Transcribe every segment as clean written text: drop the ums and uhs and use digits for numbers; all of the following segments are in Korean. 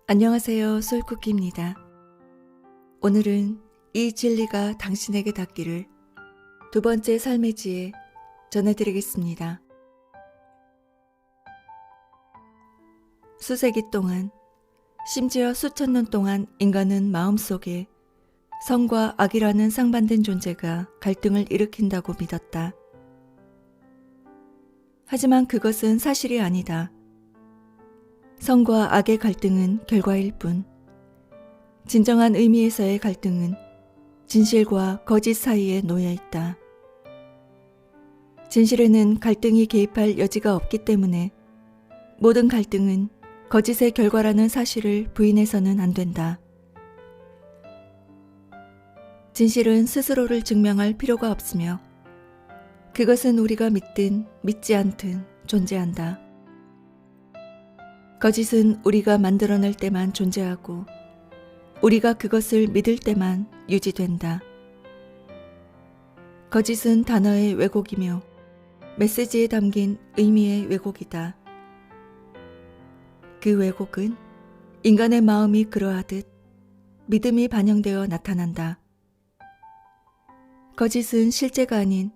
안녕하세요. 솔쿠키입니다. 오늘은 이 진리가 당신에게 닿기를 두 번째 삶의 지혜 전해드리겠습니다. 수세기 동안, 심지어 수천 년 동안 인간은 마음속에 선과 악이라는 상반된 존재가 갈등을 일으킨다고 믿었다. 하지만 그것은 사실이 아니다. 선과 악의 갈등은 결과일 뿐, 진정한 의미에서의 갈등은 진실과 거짓 사이에 놓여 있다. 진실에는 갈등이 개입할 여지가 없기 때문에 모든 갈등은 거짓의 결과라는 사실을 부인해서는 안 된다. 진실은 스스로를 증명할 필요가 없으며 그것은 우리가 믿든 믿지 않든 존재한다. 거짓은 우리가 만들어낼 때만 존재하고 우리가 그것을 믿을 때만 유지된다. 거짓은 단어의 왜곡이며 메시지에 담긴 의미의 왜곡이다. 그 왜곡은 인간의 마음이 그러하듯 믿음이 반영되어 나타난다. 거짓은 실제가 아닌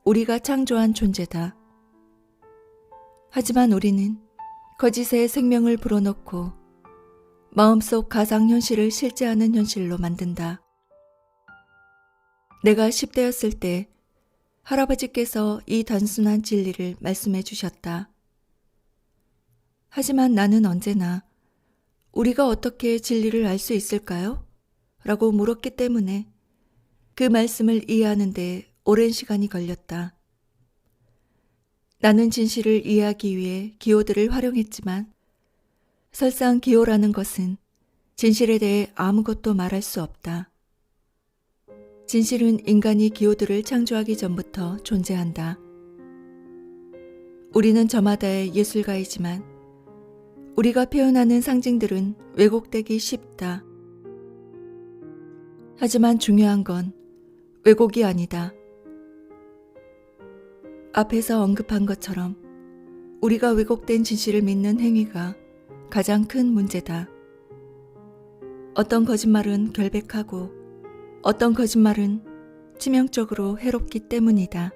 우리가 창조한 존재다. 하지만 우리는 거짓에 생명을 불어넣고 마음속 가상현실을 실제하는 현실로 만든다. 내가 10대였을 때 할아버지께서 이 단순한 진리를 말씀해 주셨다. 하지만 나는 언제나 우리가 어떻게 진리를 알 수 있을까요? 라고 물었기 때문에 그 말씀을 이해하는 데 오랜 시간이 걸렸다. 나는 진실을 이해하기 위해 기호들을 활용했지만 설상 기호라는 것은 진실에 대해 아무것도 말할 수 없다. 진실은 인간이 기호들을 창조하기 전부터 존재한다. 우리는 저마다의 예술가이지만 우리가 표현하는 상징들은 왜곡되기 쉽다. 하지만 중요한 건 왜곡이 아니다. 앞에서 언급한 것처럼 우리가 왜곡된 진실을 믿는 행위가 가장 큰 문제다. 어떤 거짓말은 결백하고 어떤 거짓말은 치명적으로 해롭기 때문이다.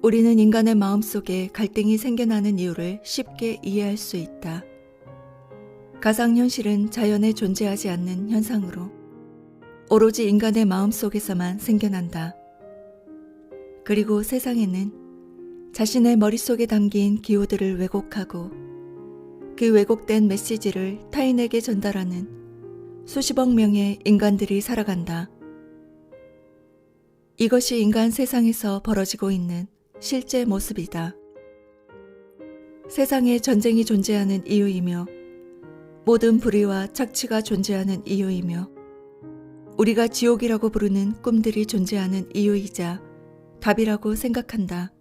우리는 인간의 마음속에 갈등이 생겨나는 이유를 쉽게 이해할 수 있다. 가상현실은 자연에 존재하지 않는 현상으로 오로지 인간의 마음속에서만 생겨난다. 그리고 세상에는 자신의 머릿속에 담긴 기호들을 왜곡하고 그 왜곡된 메시지를 타인에게 전달하는 수십억 명의 인간들이 살아간다. 이것이 인간 세상에서 벌어지고 있는 실제 모습이다. 세상에 전쟁이 존재하는 이유이며 모든 불의와 착취가 존재하는 이유이며 우리가 지옥이라고 부르는 꿈들이 존재하는 이유이자 답이라고 생각한다.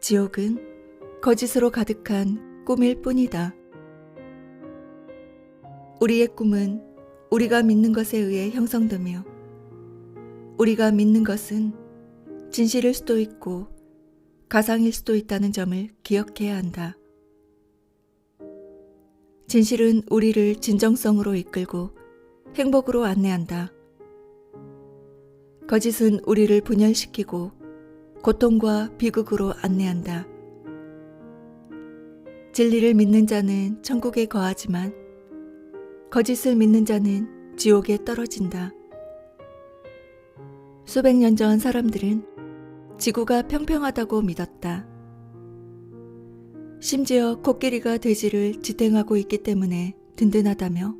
지옥은 거짓으로 가득한 꿈일 뿐이다. 우리의 꿈은 우리가 믿는 것에 의해 형성되며 우리가 믿는 것은 진실일 수도 있고 가상일 수도 있다는 점을 기억해야 한다. 진실은 우리를 진정성으로 이끌고 행복으로 안내한다. 거짓은 우리를 분열시키고 고통과 비극으로 안내한다. 진리를 믿는 자는 천국에 거하지만 거짓을 믿는 자는 지옥에 떨어진다. 수백 년 전 사람들은 지구가 평평하다고 믿었다. 심지어 코끼리가 돼지를 지탱하고 있기 때문에 든든하다며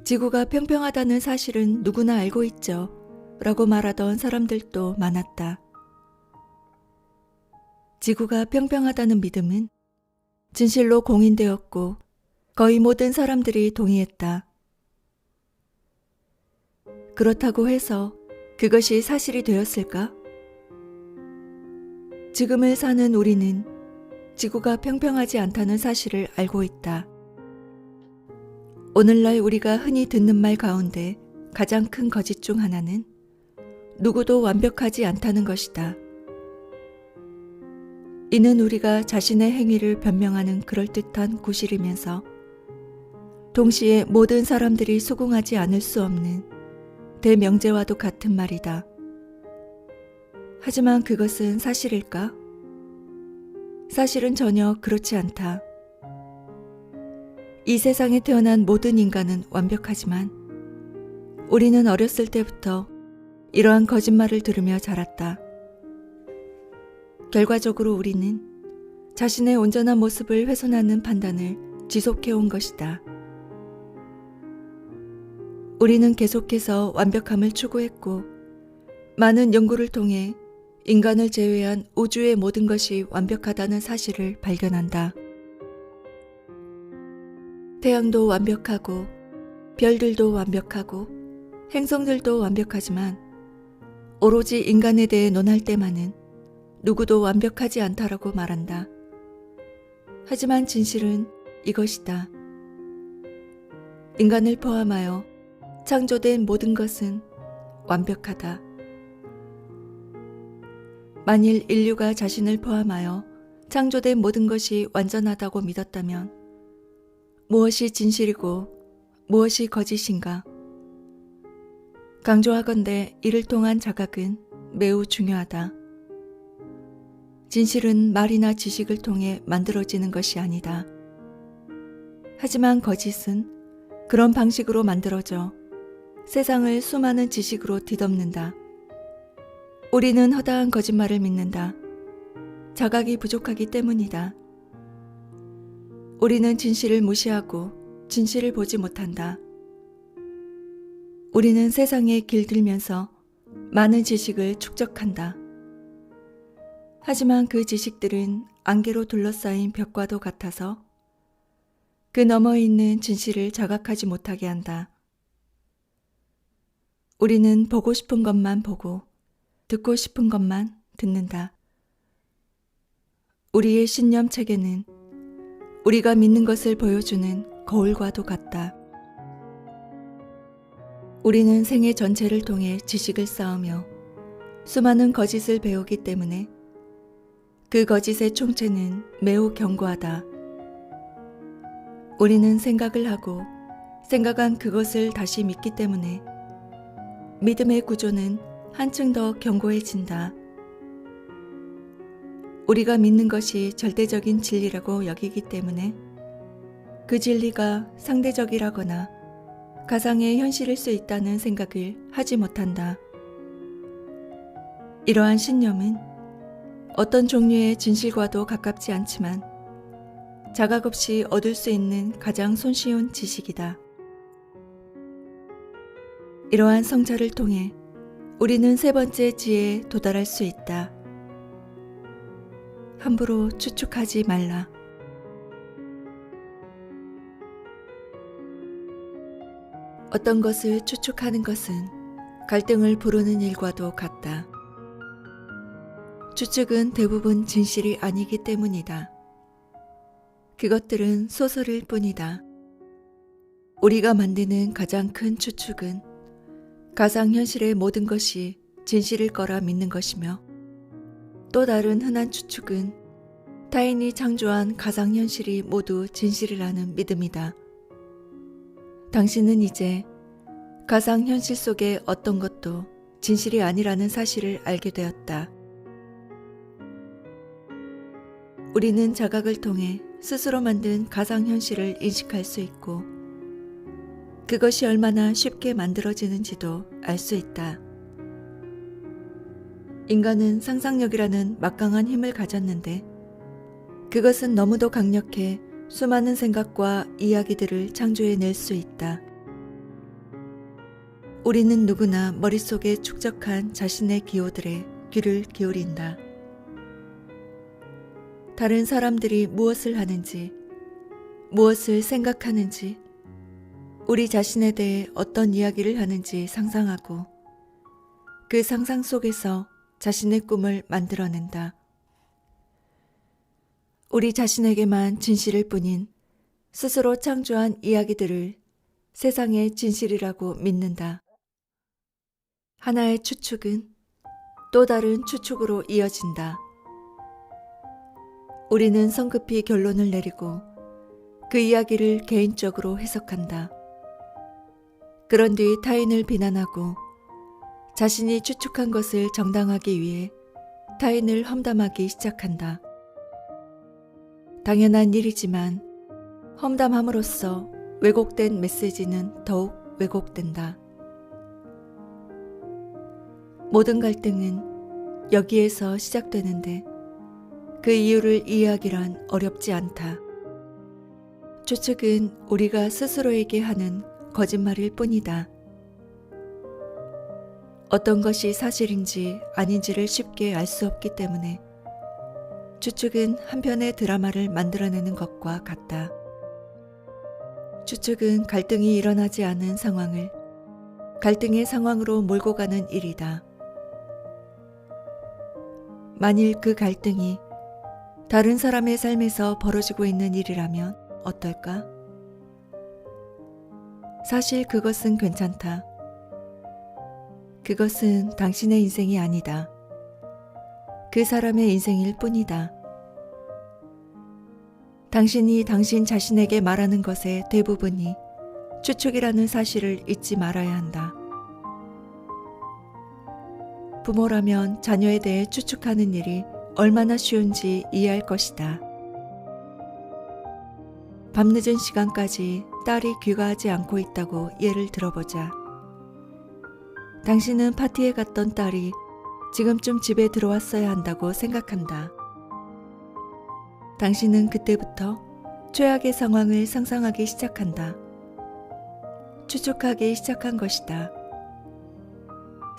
지구가 평평하다는 사실은 누구나 알고 있죠. 라고 말하던 사람들도 많았다. 지구가 평평하다는 믿음은 진실로 공인되었고 거의 모든 사람들이 동의했다. 그렇다고 해서 그것이 사실이 되었을까? 지금을 사는 우리는 지구가 평평하지 않다는 사실을 알고 있다. 오늘날 우리가 흔히 듣는 말 가운데 가장 큰 거짓 중 하나는 누구도 완벽하지 않다는 것이다. 이는 우리가 자신의 행위를 변명하는 그럴듯한 구실이면서 동시에 모든 사람들이 수긍하지 않을 수 없는 대명제와도 같은 말이다. 하지만 그것은 사실일까? 사실은 전혀 그렇지 않다. 이 세상에 태어난 모든 인간은 완벽하지만 우리는 어렸을 때부터 이러한 거짓말을 들으며 자랐다. 결과적으로 우리는 자신의 온전한 모습을 훼손하는 판단을 지속해온 것이다. 우리는 계속해서 완벽함을 추구했고 많은 연구를 통해 인간을 제외한 우주의 모든 것이 완벽하다는 사실을 발견한다. 태양도 완벽하고 별들도 완벽하고 행성들도 완벽하지만 오로지 인간에 대해 논할 때만은 누구도 완벽하지 않다라고 말한다. 하지만 진실은 이것이다. 인간을 포함하여 창조된 모든 것은 완벽하다. 만일 인류가 자신을 포함하여 창조된 모든 것이 완전하다고 믿었다면 무엇이 진실이고 무엇이 거짓인가? 강조하건대 이를 통한 자각은 매우 중요하다. 진실은 말이나 지식을 통해 만들어지는 것이 아니다. 하지만 거짓은 그런 방식으로 만들어져 세상을 수많은 지식으로 뒤덮는다. 우리는 허다한 거짓말을 믿는다. 자각이 부족하기 때문이다. 우리는 진실을 무시하고 진실을 보지 못한다. 우리는 세상에 길들면서 많은 지식을 축적한다. 하지만 그 지식들은 안개로 둘러싸인 벽과도 같아서 그 너머에 있는 진실을 자각하지 못하게 한다. 우리는 보고 싶은 것만 보고 듣고 싶은 것만 듣는다. 우리의 신념 체계는 우리가 믿는 것을 보여주는 거울과도 같다. 우리는 생애 전체를 통해 지식을 쌓으며 수많은 거짓을 배우기 때문에 그 거짓의 총체는 매우 견고하다. 우리는 생각을 하고 생각한 그것을 다시 믿기 때문에 믿음의 구조는 한층 더 견고해진다. 우리가 믿는 것이 절대적인 진리라고 여기기 때문에 그 진리가 상대적이라거나 가상의 현실일 수 있다는 생각을 하지 못한다. 이러한 신념은 어떤 종류의 진실과도 가깝지 않지만 자각 없이 얻을 수 있는 가장 손쉬운 지식이다. 이러한 성찰을 통해 우리는 세 번째 지혜에 도달할 수 있다. 함부로 추측하지 말라. 어떤 것을 추측하는 것은 갈등을 부르는 일과도 같다. 추측은 대부분 진실이 아니기 때문이다. 그것들은 소설일 뿐이다. 우리가 만드는 가장 큰 추측은 가상현실의 모든 것이 진실일 거라 믿는 것이며 또 다른 흔한 추측은 타인이 창조한 가상현실이 모두 진실이라는 믿음이다. 당신은 이제 가상현실 속의 어떤 것도 진실이 아니라는 사실을 알게 되었다. 우리는 자각을 통해 스스로 만든 가상현실을 인식할 수 있고 그것이 얼마나 쉽게 만들어지는지도 알 수 있다. 인간은 상상력이라는 막강한 힘을 가졌는데 그것은 너무도 강력해 수많은 생각과 이야기들을 창조해낼 수 있다. 우리는 누구나 머릿속에 축적한 자신의 기호들에 귀를 기울인다. 다른 사람들이 무엇을 하는지, 무엇을 생각하는지, 우리 자신에 대해 어떤 이야기를 하는지 상상하고 그 상상 속에서 자신의 꿈을 만들어낸다. 우리 자신에게만 진실일 뿐인 스스로 창조한 이야기들을 세상의 진실이라고 믿는다. 하나의 추측은 또 다른 추측으로 이어진다. 우리는 성급히 결론을 내리고 그 이야기를 개인적으로 해석한다. 그런 뒤 타인을 비난하고 자신이 추측한 것을 정당하기 위해 타인을 험담하기 시작한다. 당연한 일이지만 험담함으로써 왜곡된 메시지는 더욱 왜곡된다. 모든 갈등은 여기에서 시작되는데 그 이유를 이해하기란 어렵지 않다. 추측은 우리가 스스로에게 하는 거짓말일 뿐이다. 어떤 것이 사실인지 아닌지를 쉽게 알 수 없기 때문에 추측은 한 편의 드라마를 만들어내는 것과 같다. 추측은 갈등이 일어나지 않은 상황을 갈등의 상황으로 몰고 가는 일이다. 만일 그 갈등이 다른 사람의 삶에서 벌어지고 있는 일이라면 어떨까? 사실 그것은 괜찮다. 그것은 당신의 인생이 아니다. 그 사람의 인생일 뿐이다. 당신이 당신 자신에게 말하는 것의 대부분이 추측이라는 사실을 잊지 말아야 한다. 부모라면 자녀에 대해 추측하는 일이 얼마나 쉬운지 이해할 것이다. 밤늦은 시간까지 딸이 귀가하지 않고 있다고 예를 들어보자. 당신은 파티에 갔던 딸이 지금쯤 집에 들어왔어야 한다고 생각한다. 당신은 그때부터 최악의 상황을 상상하기 시작한다. 추측하기 시작한 것이다.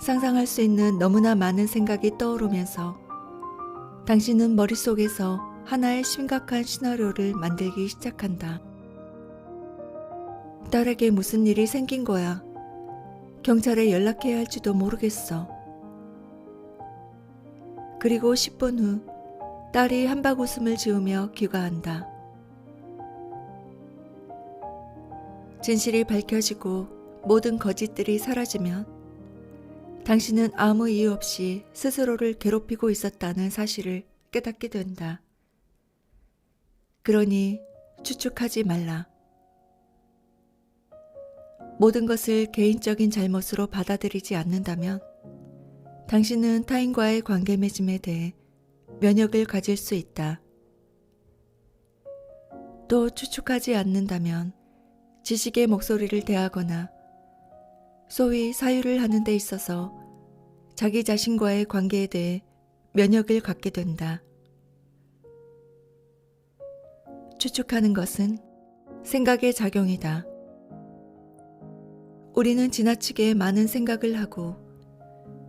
상상할 수 있는 너무나 많은 생각이 떠오르면서 당신은 머릿속에서 하나의 심각한 시나리오를 만들기 시작한다. 딸에게 무슨 일이 생긴 거야. 경찰에 연락해야 할지도 모르겠어. 그리고 10분 후 딸이 한박 웃음을 지으며 귀가한다. 진실이 밝혀지고 모든 거짓들이 사라지면 당신은 아무 이유 없이 스스로를 괴롭히고 있었다는 사실을 깨닫게 된다. 그러니 추측하지 말라. 모든 것을 개인적인 잘못으로 받아들이지 않는다면 당신은 타인과의 관계 맺음에 대해 면역을 가질 수 있다. 또 추측하지 않는다면 지식의 목소리를 대하거나 소위 사유를 하는 데 있어서 자기 자신과의 관계에 대해 면역을 갖게 된다. 추측하는 것은 생각의 작용이다. 우리는 지나치게 많은 생각을 하고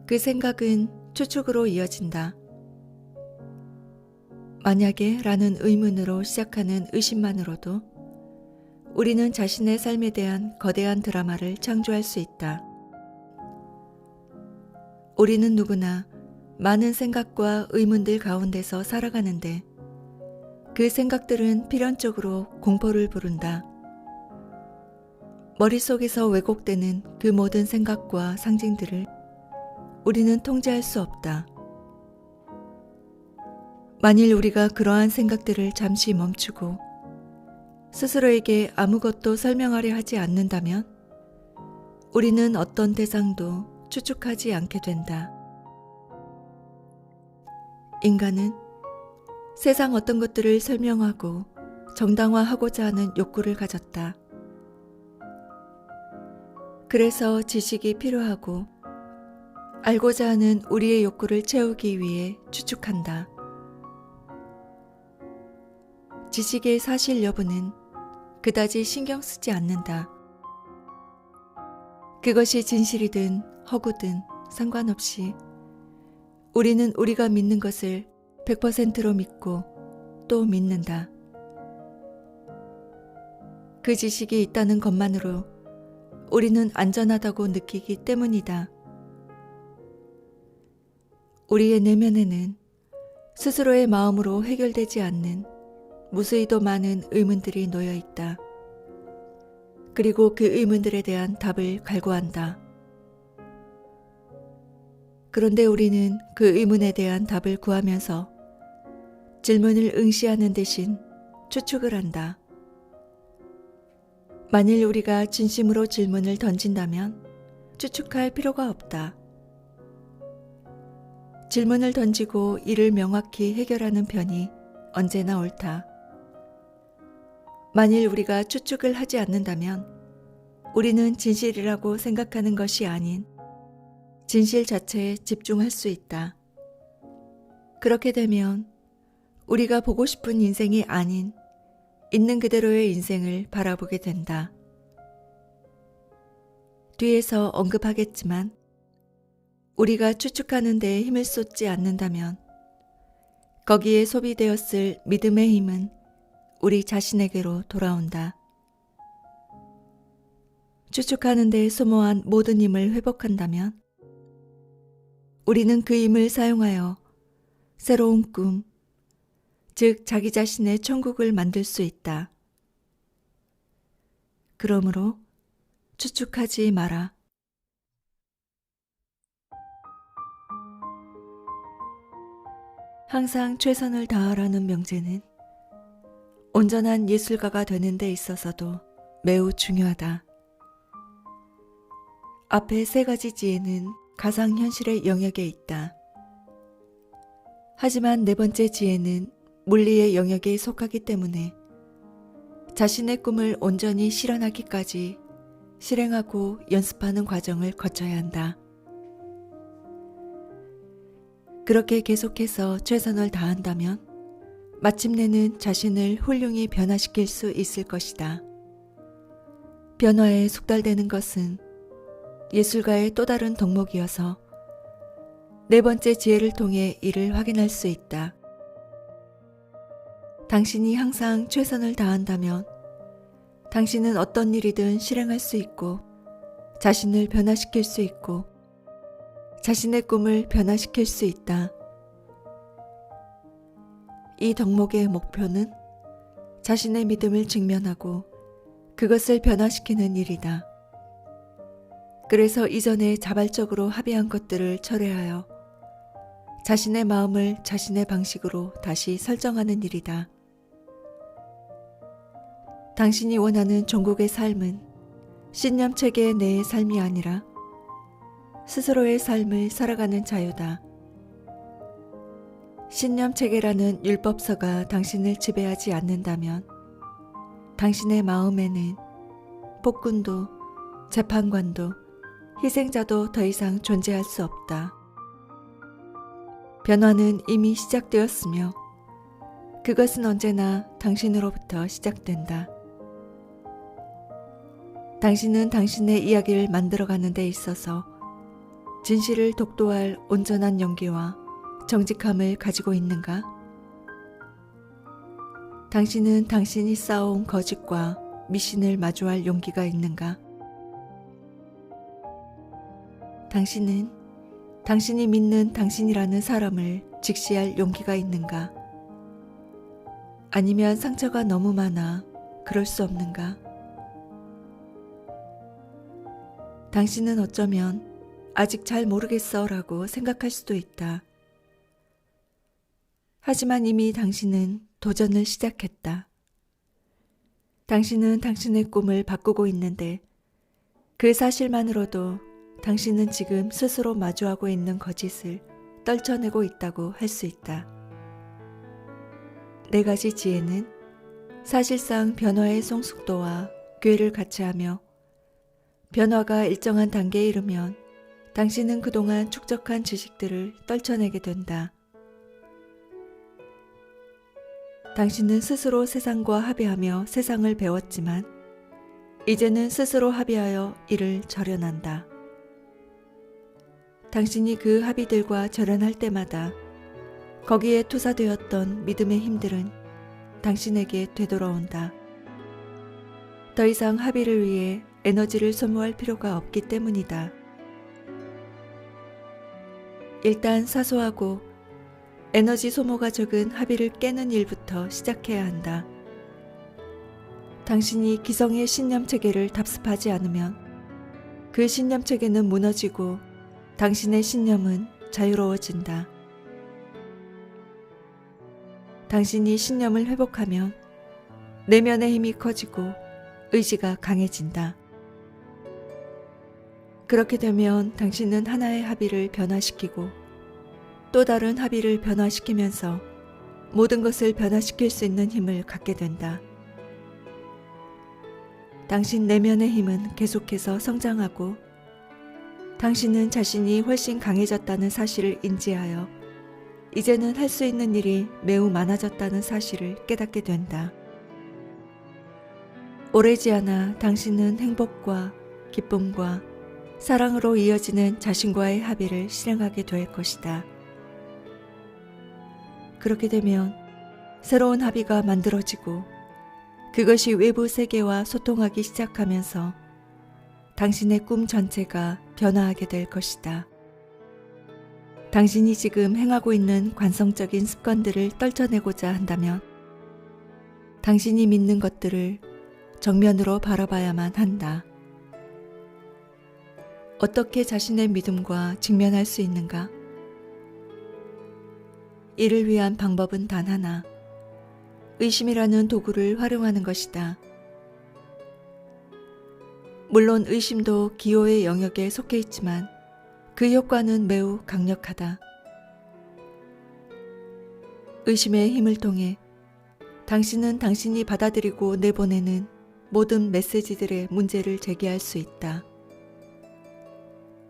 그 생각은 추측으로 이어진다. 만약에 라는 의문으로 시작하는 의심만으로도 우리는 자신의 삶에 대한 거대한 드라마를 창조할 수 있다. 우리는 누구나 많은 생각과 의문들 가운데서 살아가는데 그 생각들은 필연적으로 공포를 부른다. 머릿속에서 왜곡되는 그 모든 생각과 상징들을 우리는 통제할 수 없다. 만일 우리가 그러한 생각들을 잠시 멈추고 스스로에게 아무것도 설명하려 하지 않는다면 우리는 어떤 대상도 추측하지 않게 된다. 인간은 세상 어떤 것들을 설명하고 정당화하고자 하는 욕구를 가졌다. 그래서 지식이 필요하고 알고자 하는 우리의 욕구를 채우기 위해 추측한다. 지식의 사실 여부는 그다지 신경 쓰지 않는다. 그것이 진실이든 허구든 상관없이 우리는 우리가 믿는 것을 100%로 믿고 또 믿는다. 그 지식이 있다는 것만으로 우리는 안전하다고 느끼기 때문이다. 우리의 내면에는 스스로의 마음으로 해결되지 않는 무수히도 많은 의문들이 놓여 있다. 그리고 그 의문들에 대한 답을 갈구한다. 그런데 우리는 그 의문에 대한 답을 구하면서 질문을 응시하는 대신 추측을 한다. 만일 우리가 진심으로 질문을 던진다면 추측할 필요가 없다. 질문을 던지고 이를 명확히 해결하는 편이 언제나 옳다. 만일 우리가 추측을 하지 않는다면 우리는 진실이라고 생각하는 것이 아닌 진실 자체에 집중할 수 있다. 그렇게 되면 우리가 보고 싶은 인생이 아닌 있는 그대로의 인생을 바라보게 된다. 뒤에서 언급하겠지만 우리가 추측하는 데에 힘을 쏟지 않는다면 거기에 소비되었을 믿음의 힘은 우리 자신에게로 돌아온다. 추측하는 데에 소모한 모든 힘을 회복한다면 우리는 그 힘을 사용하여 새로운 꿈, 즉 자기 자신의 천국을 만들 수 있다. 그러므로 추측하지 마라. 항상 최선을 다하라는 명제는 온전한 예술가가 되는 데 있어서도 매우 중요하다. 앞에 세 가지 지혜는 가상현실의 영역에 있다. 하지만 네 번째 지혜는 물리의 영역에 속하기 때문에 자신의 꿈을 온전히 실현하기까지 실행하고 연습하는 과정을 거쳐야 한다. 그렇게 계속해서 최선을 다한다면 마침내는 자신을 훌륭히 변화시킬 수 있을 것이다. 변화에 숙달되는 것은 예술가의 또 다른 덕목이어서 네 번째 지혜를 통해 이를 확인할 수 있다. 당신이 항상 최선을 다한다면 당신은 어떤 일이든 실행할 수 있고 자신을 변화시킬 수 있고 자신의 꿈을 변화시킬 수 있다. 이 덕목의 목표는 자신의 믿음을 직면하고 그것을 변화시키는 일이다. 그래서 이전에 자발적으로 합의한 것들을 철회하여 자신의 마음을 자신의 방식으로 다시 설정하는 일이다. 당신이 원하는 종국의 삶은 신념체계 내의 삶이 아니라 스스로의 삶을 살아가는 자유다. 신념체계라는 율법서가 당신을 지배하지 않는다면 당신의 마음에는 폭군도 재판관도 희생자도 더 이상 존재할 수 없다. 변화는 이미 시작되었으며 그것은 언제나 당신으로부터 시작된다. 당신은 당신의 이야기를 만들어가는 데 있어서 진실을 독도할 온전한 용기와 정직함을 가지고 있는가? 당신은 당신이 쌓아온 거짓과 미신을 마주할 용기가 있는가? 당신은 당신이 믿는 당신이라는 사람을 직시할 용기가 있는가? 아니면 상처가 너무 많아 그럴 수 없는가? 당신은 어쩌면 아직 잘 모르겠어 라고 생각할 수도 있다. 하지만 이미 당신은 도전을 시작했다. 당신은 당신의 꿈을 바꾸고 있는데 그 사실만으로도 당신은 지금 스스로 마주하고 있는 거짓을 떨쳐내고 있다고 할 수 있다. 네 가지 지혜는 사실상 변화의 성숙도와 궤를 같이 하며 변화가 일정한 단계에 이르면 당신은 그동안 축적한 지식들을 떨쳐내게 된다. 당신은 스스로 세상과 합의하며 세상을 배웠지만 이제는 스스로 합의하여 이를 절연한다. 당신이 그 합의들과 절연할 때마다 거기에 투사되었던 믿음의 힘들은 당신에게 되돌아온다. 더 이상 합의를 위해 에너지를 소모할 필요가 없기 때문이다. 일단 사소하고 에너지 소모가 적은 합의를 깨는 일부터 시작해야 한다. 당신이 기성의 신념체계를 답습하지 않으면 그 신념체계는 무너지고 당신의 신념은 자유로워진다. 당신이 신념을 회복하면 내면의 힘이 커지고 의지가 강해진다. 그렇게 되면 당신은 하나의 합의를 변화시키고 또 다른 합의를 변화시키면서 모든 것을 변화시킬 수 있는 힘을 갖게 된다. 당신 내면의 힘은 계속해서 성장하고 당신은 자신이 훨씬 강해졌다는 사실을 인지하여 이제는 할 수 있는 일이 매우 많아졌다는 사실을 깨닫게 된다. 오래지 않아 당신은 행복과 기쁨과 사랑으로 이어지는 자신과의 합의를 실행하게 될 것이다. 그렇게 되면 새로운 합의가 만들어지고 그것이 외부 세계와 소통하기 시작하면서 당신의 꿈 전체가 변화하게 될 것이다. 당신이 지금 행하고 있는 관성적인 습관들을 떨쳐내고자 한다면 당신이 믿는 것들을 정면으로 바라봐야만 한다. 어떻게 자신의 믿음과 직면할 수 있는가? 이를 위한 방법은 단 하나, 의심이라는 도구를 활용하는 것이다. 물론 의심도 기호의 영역에 속해 있지만 그 효과는 매우 강력하다. 의심의 힘을 통해 당신은 당신이 받아들이고 내보내는 모든 메시지들의 문제를 제기할 수 있다.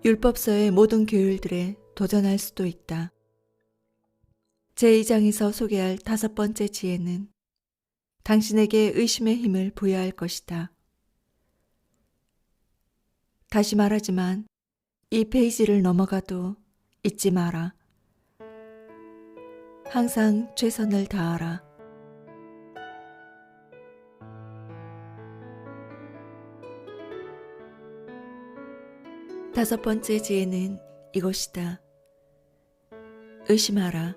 율법서의 모든 규율들에 도전할 수도 있다. 제2장에서 소개할 5번째 지혜는 당신에게 의심의 힘을 부여할 것이다. 다시 말하지만 이 페이지를 넘어가도 잊지 마라. 항상 최선을 다하라. 다섯 번째 지혜는 이것이다. 의심하라.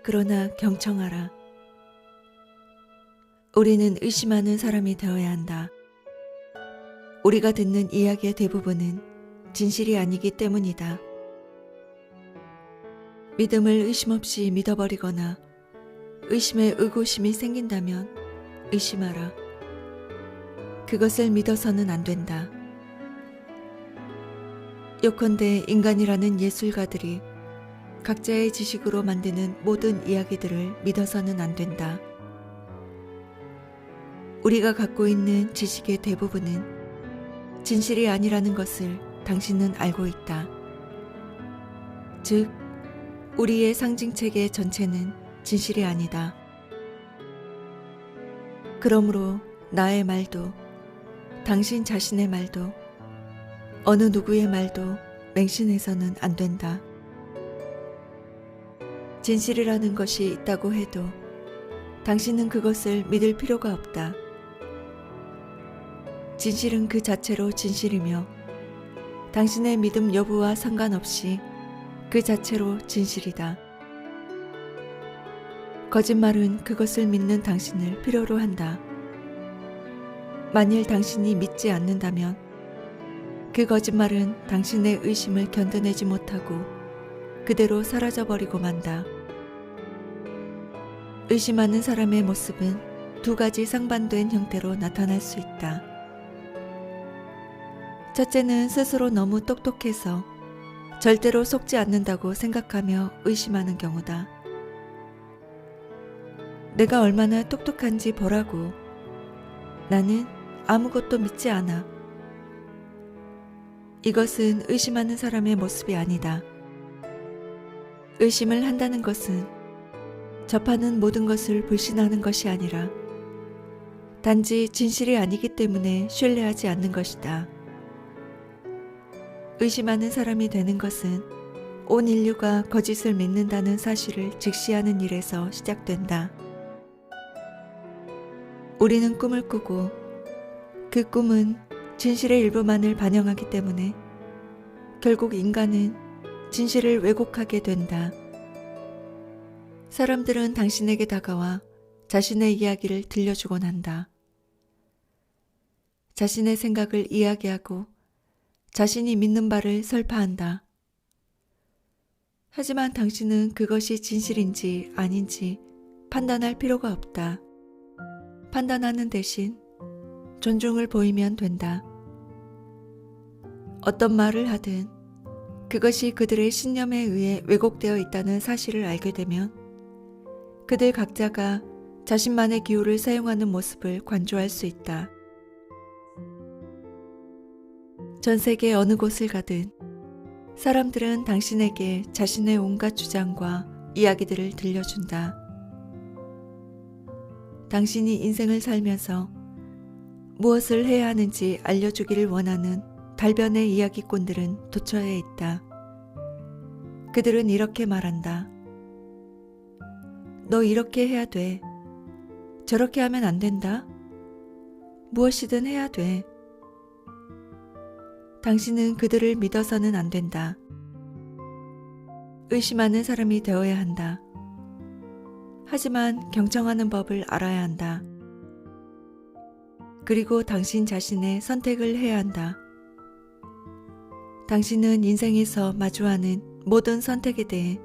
그러나 경청하라. 우리는 의심하는 사람이 되어야 한다. 우리가 듣는 이야기의 대부분은 진실이 아니기 때문이다. 믿음을 의심 없이 믿어버리거나 의심에 의구심이 생긴다면 의심하라. 그것을 믿어서는 안 된다. 요컨대 인간이라는 예술가들이 각자의 지식으로 만드는 모든 이야기들을 믿어서는 안 된다. 우리가 갖고 있는 지식의 대부분은 진실이 아니라는 것을 당신은 알고 있다. 즉, 우리의 상징체계 전체는 진실이 아니다. 그러므로 나의 말도, 당신 자신의 말도, 어느 누구의 말도 맹신해서는 안 된다. 진실이라는 것이 있다고 해도 당신은 그것을 믿을 필요가 없다. 진실은 그 자체로 진실이며 당신의 믿음 여부와 상관없이 그 자체로 진실이다. 거짓말은 그것을 믿는 당신을 필요로 한다. 만일 당신이 믿지 않는다면 그 거짓말은 당신의 의심을 견뎌내지 못하고 그대로 사라져버리고 만다. 의심하는 사람의 모습은 두 가지 상반된 형태로 나타날 수 있다. 첫째는 스스로 너무 똑똑해서 절대로 속지 않는다고 생각하며 의심하는 경우다. 내가 얼마나 똑똑한지 보라고. 나는 아무것도 믿지 않아. 이것은 의심하는 사람의 모습이 아니다. 의심을 한다는 것은 접하는 모든 것을 불신하는 것이 아니라 단지 진실이 아니기 때문에 신뢰하지 않는 것이다. 의심하는 사람이 되는 것은 온 인류가 거짓을 믿는다는 사실을 직시하는 일에서 시작된다. 우리는 꿈을 꾸고 그 꿈은 진실의 일부만을 반영하기 때문에 결국 인간은 진실을 왜곡하게 된다. 사람들은 당신에게 다가와 자신의 이야기를 들려주곤 한다. 자신의 생각을 이야기하고 자신이 믿는 바를 설파한다. 하지만 당신은 그것이 진실인지 아닌지 판단할 필요가 없다. 판단하는 대신 존중을 보이면 된다. 어떤 말을 하든 그것이 그들의 신념에 의해 왜곡되어 있다는 사실을 알게 되면 그들 각자가 자신만의 기호를 사용하는 모습을 관조할 수 있다. 전 세계 어느 곳을 가든 사람들은 당신에게 자신의 온갖 주장과 이야기들을 들려준다. 당신이 인생을 살면서 무엇을 해야 하는지 알려주기를 원하는 달변의 이야기꾼들은 도처에 있다. 그들은 이렇게 말한다. 너 이렇게 해야 돼. 저렇게 하면 안 된다. 무엇이든 해야 돼. 당신은 그들을 믿어서는 안 된다. 의심하는 사람이 되어야 한다. 하지만 경청하는 법을 알아야 한다. 그리고 당신 자신의 선택을 해야 한다. 당신은 인생에서 마주하는 모든 선택에 대해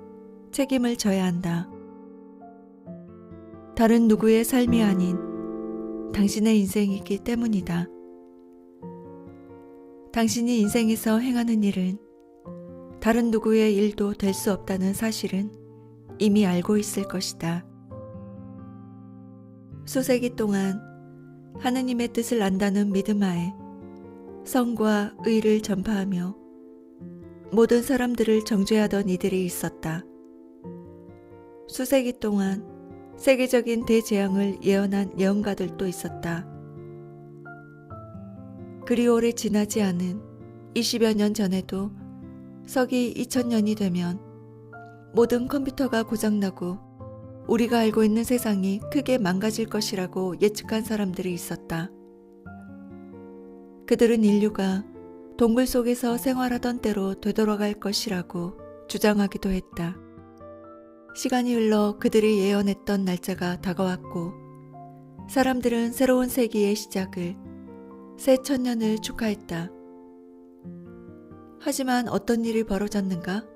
책임을 져야 한다. 다른 누구의 삶이 아닌 당신의 인생이기 때문이다. 당신이 인생에서 행하는 일은 다른 누구의 일도 될 수 없다는 사실은 이미 알고 있을 것이다. 수세기 동안 하느님의 뜻을 안다는 믿음 하에 성과 의를 전파하며 모든 사람들을 정죄하던 이들이 있었다. 수세기 동안 세계적인 대재앙을 예언한 예언가들도 있었다. 그리 오래 지나지 않은 20여 년 전에도 서기 2000년이 되면 모든 컴퓨터가 고장나고 우리가 알고 있는 세상이 크게 망가질 것이라고 예측한 사람들이 있었다. 그들은 인류가 동굴 속에서 생활하던 때로 되돌아갈 것이라고 주장하기도 했다. 시간이 흘러 그들이 예언했던 날짜가 다가왔고 사람들은 새로운 세기의 시작을 새 천년을 축하했다. 하지만 어떤 일이 벌어졌는가?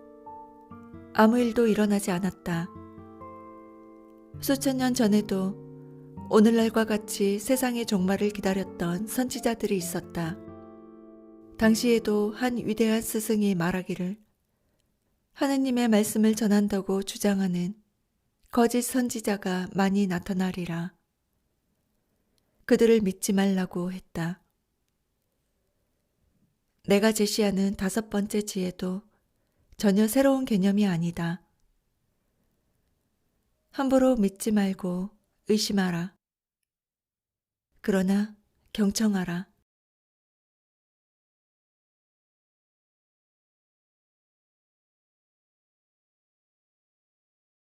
아무 일도 일어나지 않았다. 수천 년 전에도 오늘날과 같이 세상의 종말을 기다렸던 선지자들이 있었다. 당시에도 한 위대한 스승이 말하기를 하느님의 말씀을 전한다고 주장하는 거짓 선지자가 많이 나타나리라. 그들을 믿지 말라고 했다. 내가 제시하는 5번째 지혜도 전혀 새로운 개념이 아니다. 함부로 믿지 말고 의심하라. 그러나 경청하라.